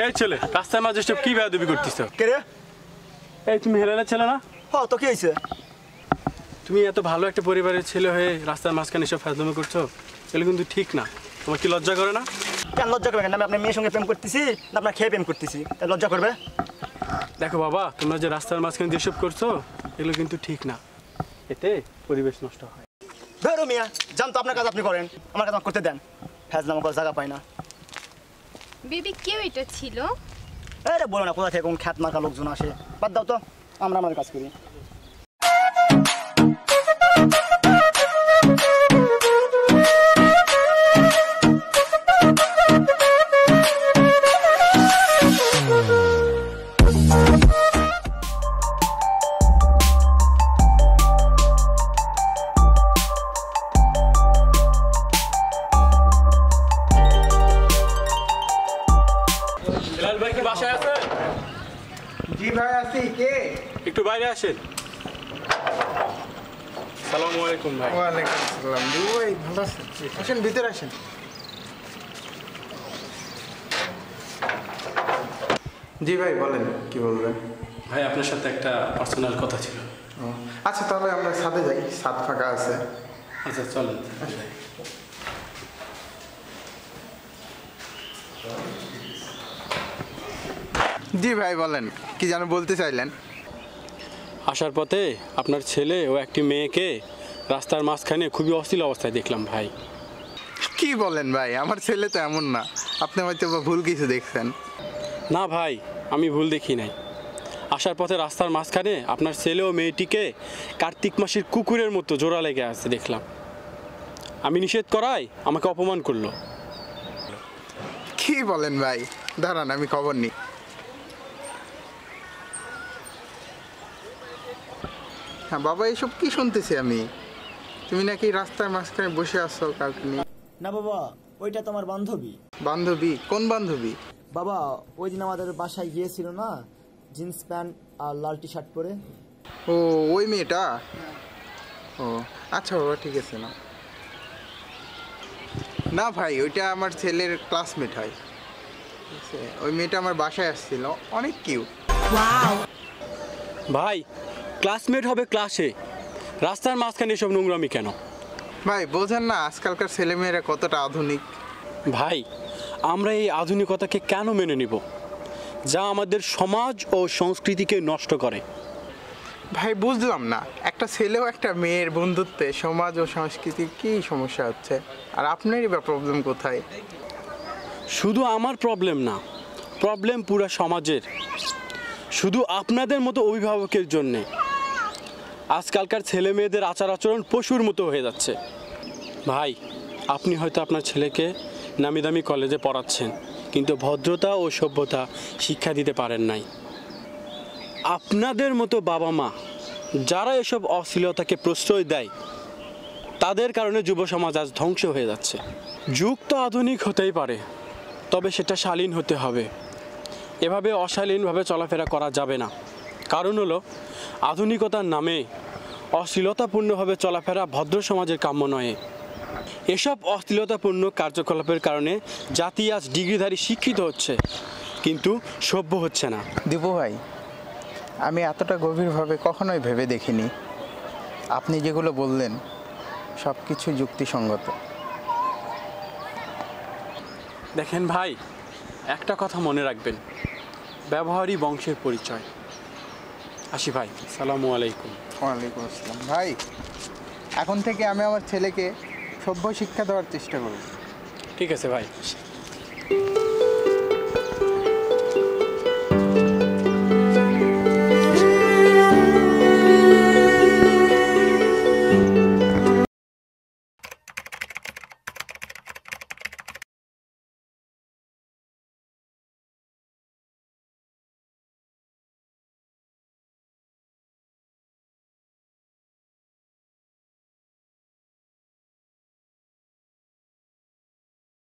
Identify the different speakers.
Speaker 1: এই ছেলে রাস্তার মাঝে সব কি বেয়াদবি করতেছ?
Speaker 2: কে রে?
Speaker 1: এই তুমি হেলেনের ছেলে না?
Speaker 2: হ্যাঁ, তো কি হয়েছে?
Speaker 1: তুমি এত ভালো একটা পরিবারের ছেলে হয়ে রাস্তার মাঝখানে এসব ফাজলামি করছো, এগুলো কিন্তু ঠিক না। তোমার কি লজ্জা করে না?
Speaker 2: কেন লজ্জা করবে? কেন? আমি আপনার মেয়ের সঙ্গে প্রেম করতেছি না আপনার খেয়ে প্রেম করতেছি, তাই লজ্জা করবে?
Speaker 1: দেখো বাবা, তোমরা যে রাস্তার মাঝখানে যেসব করছো এগুলো কিন্তু ঠিক না, এতে পরিবেশ নষ্ট হয়।
Speaker 2: ধরো মিয়া, জান তো আপনার কাজ আপনি করেন, আমার কাজ করতে দেন। ফাজলামো করার জায়গা পায় না।
Speaker 3: বেবি কেউ এটা ছিল?
Speaker 2: আরে বলো না, কোথা থেকে কোন খ্যাত মার্কা লোকজন আসে। বাদ দাও তো, আমরা আমাদের কাজ করি।
Speaker 1: ভাই কি বাসায় আছে?
Speaker 4: জি ভাই আছি। কে?
Speaker 1: একটু বাইরে আসেন। আসসালামু আলাইকুম ভাই।
Speaker 4: ওয়ালাইকুম আসসালাম। জি ভাই ভালো আছেন? আসেন ভিতরে আসেন। জি ভাই বলেন, কি বলবেন?
Speaker 1: ভাই আপনার সাথে একটা পার্সোনাল কথা ছিল।
Speaker 4: আচ্ছা তাহলে আমরা ছাদে যাই, ছাদ ফাঁকা আছে।
Speaker 1: আচ্ছা চলেন।
Speaker 4: জি ভাই বলেন, কি যেন বলতে চাইলেন?
Speaker 1: আসার পথে আপনার ছেলে ও একটি মেয়েকে রাস্তার মাঝখানে খুবই অশ্লীল অবস্থায় দেখলাম ভাই।
Speaker 4: কি বলেন ভাই, আমার ছেলে তো এমন না, আপনি হয়তো ভুল কিছু দেখছেন।
Speaker 1: না ভাই, আমি ভুল দেখি নাই। আসার পথে রাস্তার মাঝখানে আপনার ছেলে ও মেয়েটিকে কার্তিক মাসের কুকুরের মতো জোড়া লেগে আছে দেখলাম। আমি নিষেধ করায় আমাকে অপমান করলো।
Speaker 4: কি বলেন ভাই, দাঁড়ান আমি খবর নিই। হ্যাঁ বাবা, এসব কি শুনতেছি আমি? তুমি নাকি রাস্তার মাঝখানে বসে আসছো কাউকে নিয়ে?
Speaker 2: না বাবা, ওইটা তোমার বান্ধবী।
Speaker 4: বান্ধবী? কোন বান্ধবী?
Speaker 2: বাবা, ওই দিন আমাদের বাসায় গিয়েছিল না, জিন্স প্যান্ট আর লাল টি শার্ট পরে।
Speaker 4: ও ওই মেয়েটা? ও আচ্ছা বাবা, ঠিক আছে। না না ভাই, ওইটা আমার ছেলের ক্লাসমেট হয়। ঠিক আছে, ওই মেয়েটা আমার বাসায় আসছিল, অনেক কিউট।
Speaker 1: ভাই, ক্লাসমেট হবে ক্লাসে, রাস্তার মাঝখানে এসব নোংরামি কেন?
Speaker 4: ভাই বোঝেন না আজকালকার ছেলেমেয়েরা কতটা আধুনিক।
Speaker 1: ভাই, আমরা এই আধুনিকতাকে কেন মেনে নিব, যা আমাদের সমাজ ও সংস্কৃতিকে নষ্ট করে?
Speaker 4: ভাই বুঝলাম না, একটা ছেলেও একটা মেয়ের বন্ধুত্বে সমাজ ও সংস্কৃতির কী সমস্যা হচ্ছে, আর আপনারই বা প্রবলেম কোথায়?
Speaker 1: শুধু আমার প্রবলেম না, প্রবলেম পুরো সমাজের। শুধু আপনাদের মতো অভিভাবকের জন্যে আজকালকার ছেলে মেয়েদের আচার আচরণ পশুর মতো হয়ে যাচ্ছে। ভাই, আপনি হয়তো আপনার ছেলেকে নামি দামি কলেজে পড়াচ্ছেন, কিন্তু ভদ্রতা ও সভ্যতা শিক্ষা দিতে পারেন নাই। আপনাদের মতো বাবা মা যারা এসব অশ্লীলতাকে প্রশ্রয় দেয়, তাদের কারণে যুব সমাজ আজ ধ্বংস হয়ে যাচ্ছে। যুগ তো আধুনিক হতেই পারে, তবে সেটা শালীন হতে হবে। এভাবে অশালীনভাবে চলাফেরা করা যাবে না। কারণ হলো, আধুনিকতার নামে অশ্লীলতাপূর্ণভাবে চলাফেরা ভদ্র সমাজের কাম্য নয়। এসব অশ্লীলতাপূর্ণ কার্যকলাপের কারণে জাতি আজ ডিগ্রিধারী শিক্ষিত হচ্ছে, কিন্তু সভ্য হচ্ছে না।
Speaker 4: দীপু ভাই, আমি এতটা গভীরভাবে কখনোই ভেবে দেখিনি। আপনি যেগুলো বললেন সব কিছু যুক্তিসঙ্গত।
Speaker 1: দেখেন ভাই, একটা কথা মনে রাখবেন, ব্যবহারই বংশের পরিচয়। আসি ভাই, আসসালামু আলাইকুম।
Speaker 4: ওয়ালাইকুম আসসালাম। ভাই, এখন থেকে আমি আমার ছেলেকে সভ্য শিক্ষা দেওয়ার চেষ্টা করব।
Speaker 1: ঠিক আছে ভাই।